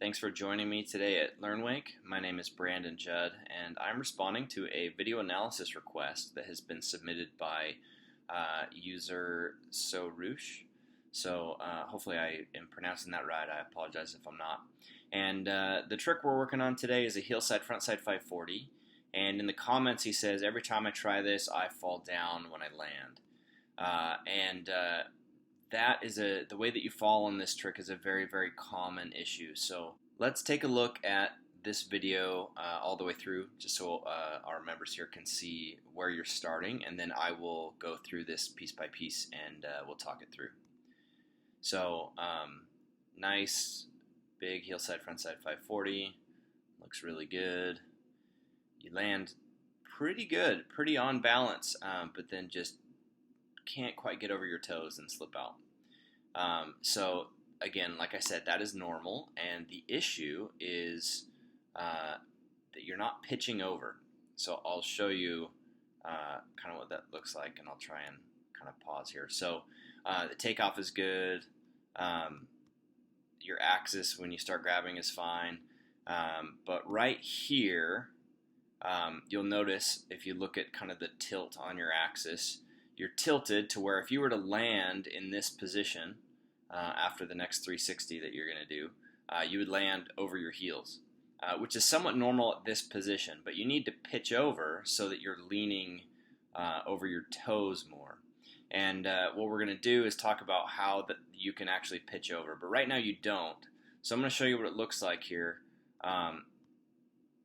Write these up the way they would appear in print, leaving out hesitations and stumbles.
Thanks for joining me today at LearnWake. My name is Brandon Judd, and I'm responding to a video analysis request that has been submitted by user soroush. Hopefully I am pronouncing that right. I apologize if I'm not. And the trick we're working on today is a heel side front side 540. And in the comments he says, every time I try this, I fall down when I land. That is the way that you fall on this trick is a very, very common issue. So let's take a look at this video all the way through, just so our members here can see where you're starting, and then I will go through this piece by piece and we'll talk it through. So nice big heel side front side 540, looks really good. You land pretty good, pretty on balance, but then just can't quite get over your toes and slip out. So again, like I said, that is normal, and the issue is that you're not pitching over. So I'll show you kind of what that looks like, and I'll try and kind of pause here. So the takeoff is good. Your axis when you start grabbing is fine, but right here you'll notice if you look at kind of the tilt on your axis, you're tilted to where if you were to land in this position after the next 360 that you're going to do, you would land over your heels, which is somewhat normal at this position, but you need to pitch over so that you're leaning over your toes more. And what we're going to do is talk about how that you can actually pitch over, but right now you don't. So I'm going to show you what it looks like here.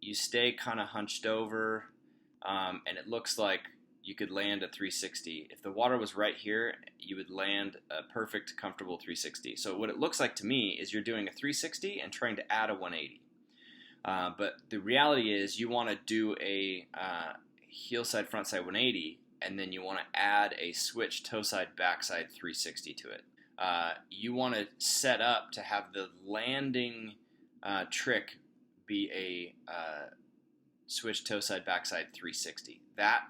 You stay kind of hunched over, and it looks like you could land a 360. If the water was right here, you would land a perfect, comfortable 360. So what it looks like to me is you're doing a 360 and trying to add a 180. But the reality is you want to do a heel side, front side 180, and then you want to add a switch toe side, back side 360 to it. You want to set up to have the landing trick be a switch toe side, back side 360. That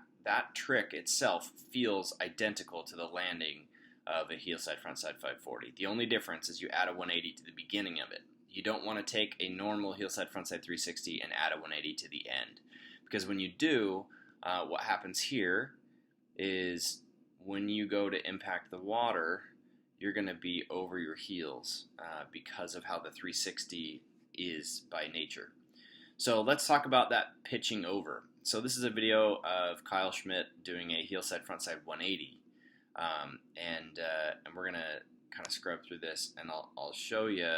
trick itself feels identical to the landing of a heel side front side 540. The only difference is you add a 180 to the beginning of it. You don't want to take a normal heel side front side 360 and add a 180 to the end, because when you do, what happens here is when you go to impact the water, you're going to be over your heels because of how the 360 is by nature. So let's talk about that pitching over. So this is a video of Kyle Schmidt doing a heel side front side 180, and we're gonna kind of scrub through this, and I'll show you.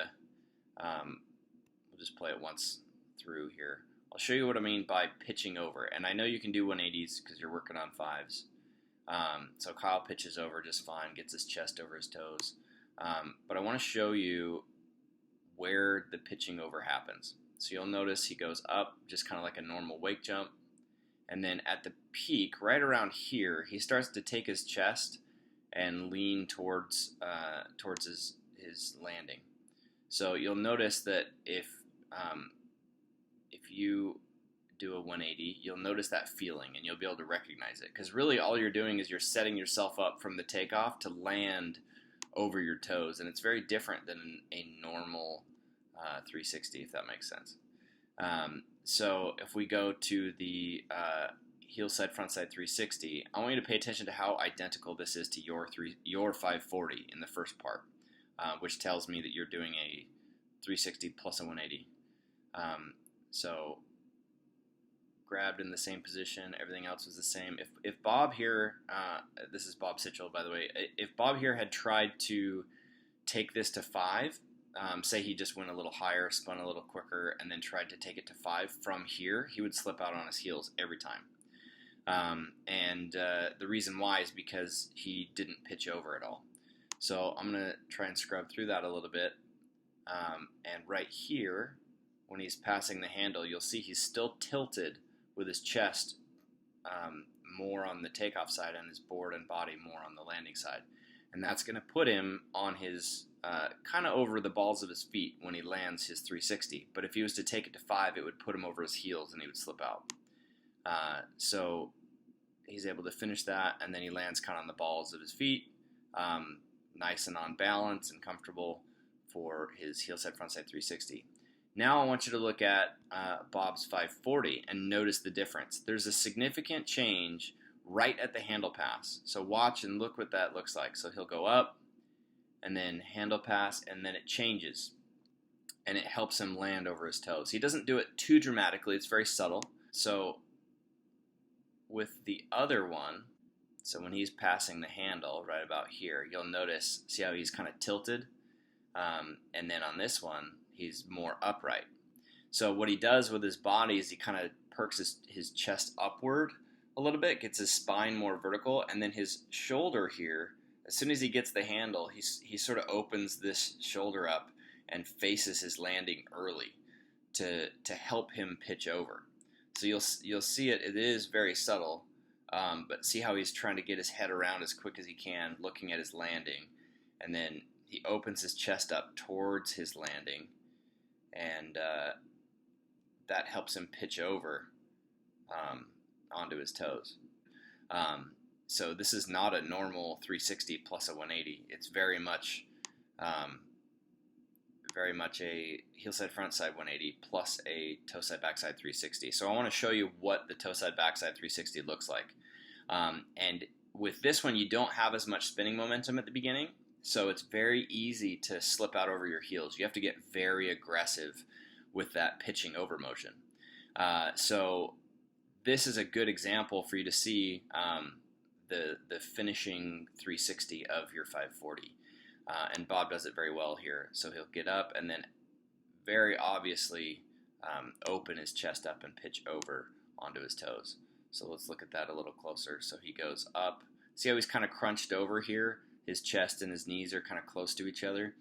We'll just play it once through here. I'll show you what I mean by pitching over, and I know you can do 180s because you're working on fives. So Kyle pitches over just fine, gets his chest over his toes, but I want to show you where the pitching over happens. So you'll notice he goes up just kind of like a normal wake jump. And then at the peak, right around here, he starts to take his chest and lean towards his landing. So you'll notice that if you do a 180, you'll notice that feeling, and you'll be able to recognize it. Because really all you're doing is you're setting yourself up from the takeoff to land over your toes, and it's very different than a normal 360, if that makes sense. So if we go to the heel side front side 360, I want you to pay attention to how identical this is to your 540 in the first part, which tells me that you're doing a 360 plus a 180. So grabbed in the same position, everything else was the same. If Bob here, this is Bob Sitchell, by the way, if Bob here had tried to take this to 5, say he just went a little higher, spun a little quicker, and then tried to take it to 5 from here, he would slip out on his heels every time. The reason why is because he didn't pitch over at all. So I'm going to try and scrub through that a little bit. And right here, when he's passing the handle, you'll see he's still tilted with his chest more on the takeoff side and his board and body more on the landing side. And that's going to put him on his kind of over the balls of his feet when he lands his 360. But if he was to take it to 5, it would put him over his heels and he would slip out. So he's able to finish that, and then he lands kind of on the balls of his feet, nice and on balance and comfortable for his heel side front side 360. Now I want you to look at Bob's 540 and notice the difference. There's a significant change right at the handle pass. So watch and look what that looks like. So he'll go up and then handle pass, and then it changes. And it helps him land over his toes. He doesn't do it too dramatically. It's very subtle. So with the other one, so when he's passing the handle right about here, you'll notice, see how he's kind of tilted? And then on this one, he's more upright. So what he does with his body is he kind of perks his chest upward a little bit, gets his spine more vertical, and then his shoulder here, as soon as he gets the handle, he sort of opens this shoulder up and faces his landing early to help him pitch over. So you'll see it is very subtle, but see how he's trying to get his head around as quick as he can, looking at his landing, and then he opens his chest up towards his landing, and that helps him pitch over onto his toes. So this is not a normal 360 plus a 180. It's very much a heel side front side 180 plus a toe side backside 360. So I want to show you what the toe side backside 360 looks like. And with this one, you don't have as much spinning momentum at the beginning, so it's very easy to slip out over your heels. You have to get very aggressive with that pitching over motion. So this is a good example for you to see the finishing 360 of your 540. And Bob does it very well here. So he'll get up and then very obviously open his chest up and pitch over onto his toes. So let's look at that a little closer. So he goes up. See how he's kind of crunched over here? His chest and his knees are kind of close to each other.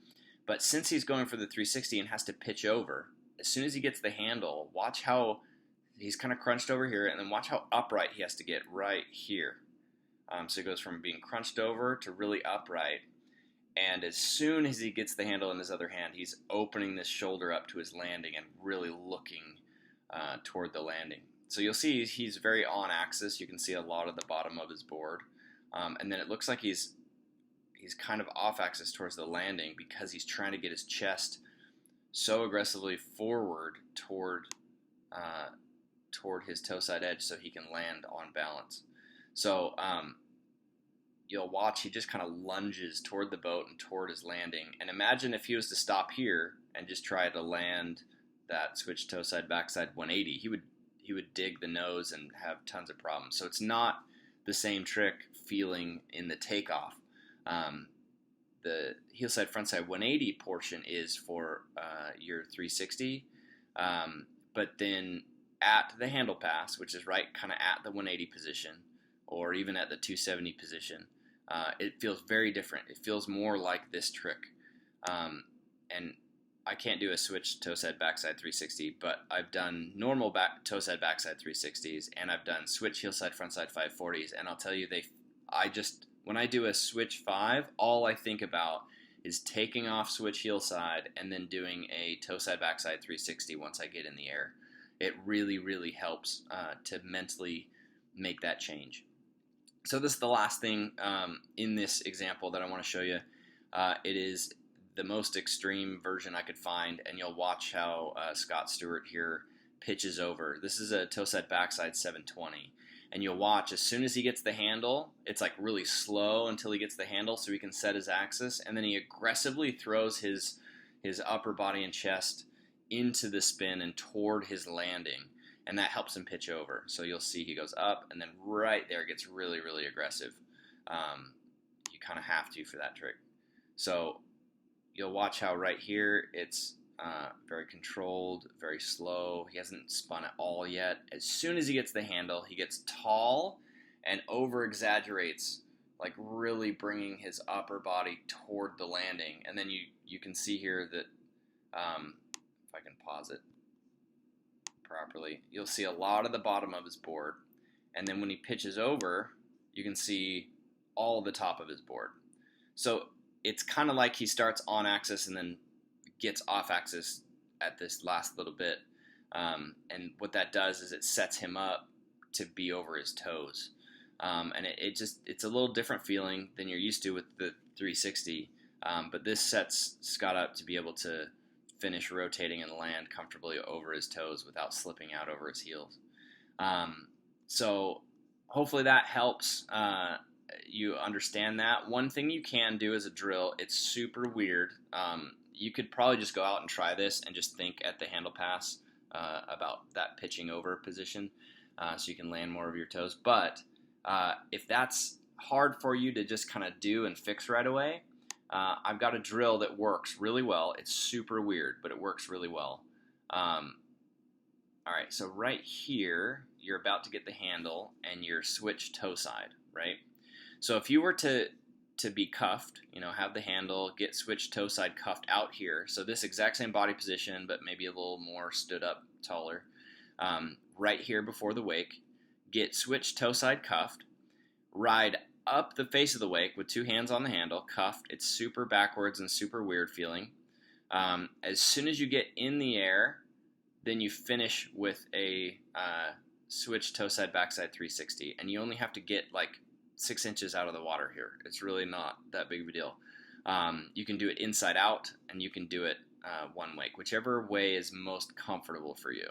But since he's going for the 360 and has to pitch over, as soon as he gets the handle, watch how he's kind of crunched over here, and then watch how upright he has to get right here. So he goes from being crunched over to really upright. And as soon as he gets the handle in his other hand, he's opening this shoulder up to his landing and really looking toward the landing. So you'll see he's very on axis. You can see a lot of the bottom of his board. And then it looks like he's kind of off axis towards the landing because he's trying to get his chest so aggressively forward toward his toe side edge so he can land on balance. So you'll watch he just kind of lunges toward the boat and toward his landing. And imagine if he was to stop here and just try to land that switch toe side backside 180, he would dig the nose and have tons of problems. So it's not the same trick feeling in the takeoff. The heel side front side 180 portion is for your 360, but then at the handle pass, which is right kind of at the 180 position, or even at the 270 position, it feels very different. It feels more like this trick. And I can't do a switch toe side backside 360, but I've done normal toe side backside 360s, and I've done switch heel side front side 540s, and I'll tell you, when I do a switch 5, all I think about is taking off switch heel side and then doing a toe side backside 360 once I get in the air. It really, really helps to mentally make that change. So this is the last thing in this example that I want to show you. It is the most extreme version I could find, and you'll watch how Scott Stewart here pitches over. This is a toe side backside 720. And you'll watch, as soon as he gets the handle, it's like really slow until he gets the handle so he can set his axis, and then he aggressively throws his upper body and chest into the spin and toward his landing, and that helps him pitch over. So you'll see he goes up, and then right there gets really, really aggressive. You kind of have to for that trick. So you'll watch how right here it's very controlled, very slow. He hasn't spun at all yet. As soon as he gets the handle, he gets tall and over-exaggerates, like really bringing his upper body toward the landing. And then you can see here that, if I can pause it properly, you'll see a lot of the bottom of his board. And then when he pitches over, you can see all the top of his board. So it's kind of like he starts on axis and then gets off axis at this last little bit, and what that does is it sets him up to be over his toes, and it's a little different feeling than you're used to with the 360, but this sets Scott up to be able to finish rotating and land comfortably over his toes without slipping out over his heels. So hopefully that helps you understand that. One thing you can do as a drill, it's super weird. You could probably just go out and try this and just think at the handle pass about that pitching over position so you can land more of your toes. But if that's hard for you to just kind of do and fix right away, I've got a drill that works really well. It's super weird, but it works really well. All right, so right here, you're about to get the handle and you're switch toe side, right? So if you were to be cuffed, have the handle, get switch toe side cuffed out here, so this exact same body position, but maybe a little more stood up taller, right here before the wake, get switch toe side cuffed, ride up the face of the wake with 2 hands on the handle, cuffed. It's super backwards and super weird feeling. As soon as you get in the air, then you finish with a switch toe side backside 360, and you only have to get like 6 inches out of the water here. It's really not that big of a deal. You can do it inside out, and you can do it one wake, whichever way is most comfortable for you.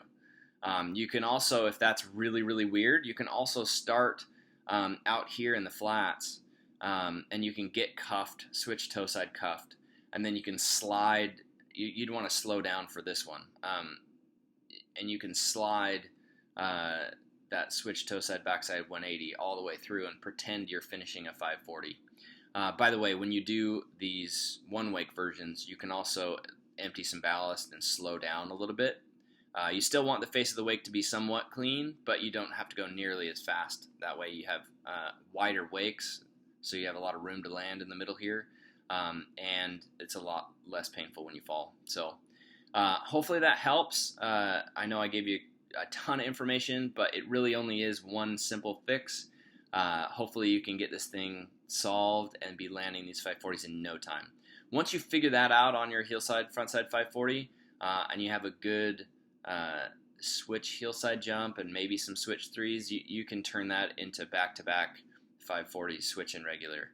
You can also, if that's really, really weird, you can also start out here in the flats, and you can get cuffed, switch toe side cuffed, and then you can slide. You'd want to slow down for this one, and you can slide that switch toe side backside 180 all the way through and pretend you're finishing a 540. By the way, when you do these one wake versions, you can also empty some ballast and slow down a little bit. You still want the face of the wake to be somewhat clean, but you don't have to go nearly as fast. That way you have wider wakes, so you have a lot of room to land in the middle here, and it's a lot less painful when you fall. So hopefully that helps. I know I gave you a ton of information, but it really only is one simple fix. Hopefully you can get this thing solved and be landing these 540s in no time. Once you figure that out on your heel side, front side 540, and you have a good switch heel side jump and maybe some switch threes, you can turn that into back-to-back 540s, switch and regular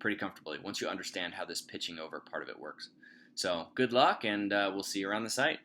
pretty comfortably once you understand how this pitching over part of it works. So good luck, and we'll see you around the site.